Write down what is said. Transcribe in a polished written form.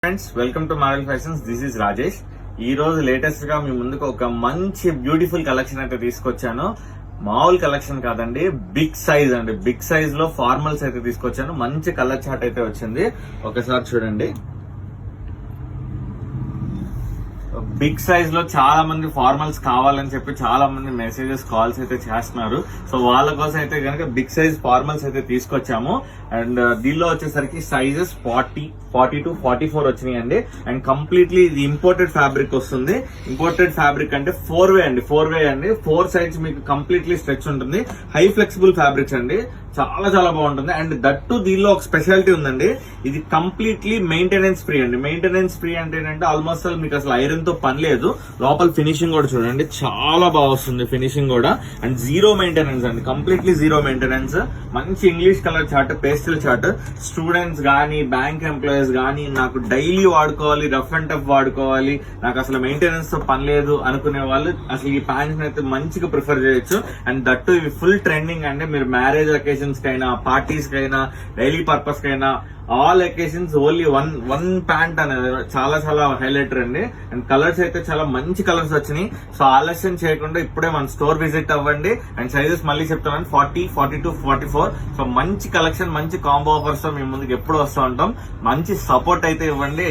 Friends, welcome to model fashions. This is Rajesh. ఈ రోజు latest గా మీ ముందుకు ఒక మంచి బ్యూటిఫుల్ కలెక్షన్ అయితే తీసుకొచ్చాను. మామూలు కలెక్షన్ కాదండి, బిగ్ సైజ్ అండి. బిగ్ సైజ్ లో ఫార్మల్స్ అయితే తీసుకొచ్చాను. మంచి కలర్ చార్ట్ అయితే వచ్చింది, ఒకసారి చూడండి. బిగ్ సైజ్ లో చాలా మంది ఫార్మల్స్ కావాలని చెప్పి చాలా మంది మెసేజెస్ కాల్స్ అయితే చేస్తున్నారు. సో వాళ్ళ కోసం అయితే కనుక బిగ్ సైజ్ ఫార్మల్స్ అయితే తీసుకొచ్చాము. అండ్ దీనిలో వచ్చేసరికి సైజెస్ 40 to 44 వచ్చినాయి అండి. అండ్ కంప్లీట్లీ ఇది ఇంపోర్టెడ్ ఫ్యాబ్రిక్ వస్తుంది. ఇంపోర్టెడ్ ఫ్యాబ్రిక్ అంటే 4 వే అండి. 4 సైడ్స్ మీకు కంప్లీట్లీ స్ట్రెచ్ ఉంటుంది. హై ఫ్లెక్సిబుల్ ఫ్యాబ్రిక్స్ అండి, చాలా చాలా బాగుంటుంది. అండ్ దట్టు దీనిలో ఒక స్పెషాలిటీ ఉందండి, ఇది కంప్లీట్లీ మెయింటెనెన్స్ ఫ్రీ అండి. మెయింటెనెన్స్ ఫ్రీ అంటే ఏంటంటే ఆల్మోస్ట్ మీకు అసలు ఐరన్ తో పని లేదు. లోపల ఫినిషింగ్ కూడా చూడండి, చాలా బాగా వస్తుంది ఫినిషింగ్ కూడా. అండ్ జీరో మెయింటెనెన్స్ అండి, కంప్లీట్లీ జీరో మెయింటెనెన్స్. మంచి English colour chart, pastel chart. Students గానీ, బ్యాంక్ ఎంప్లాయీస్ గానీ, నాకు డైలీ వాడుకోవాలి, రఫ్ అండ్ టఫ్ వాడుకోవాలి, నాకు అసలు మెయింటెనెన్స్ తో పని లేదు అనుకునే వాళ్ళు అసలు ఈ ప్యాంట్స్ అయితే మంచిగా ప్రిఫర్ చేయొచ్చు. అండ్ దట్టు ఇవి ఫుల్ ట్రెండింగ్ అండి. మీరు మ్యారేజ్ అకేషన్స్ కైనా, పార్టీస్ కైనా, డైలీ పర్పస్ కైనా, all occasions only one pant అనేది చాలా చాలా హైలైటర్ అండి. అండ్ కలర్స్ అయితే చాలా మంచి కలర్స్ వచ్చినాయి. సో ఆలస్యం చేయకుండా ఇప్పుడే మన స్టోర్ విజిట్ అవ్వండి. అండ్ సైజెస్ మళ్ళీ చెప్తాను, 40, 42, 44. సో మంచి కలెక్షన్, మంచి కాంబో ఆఫర్స్ తో మీ ముందుకు ఎప్పుడు వస్తూ ఉంటాం. మంచి సపోర్ట్ అయితే ఇవ్వండి.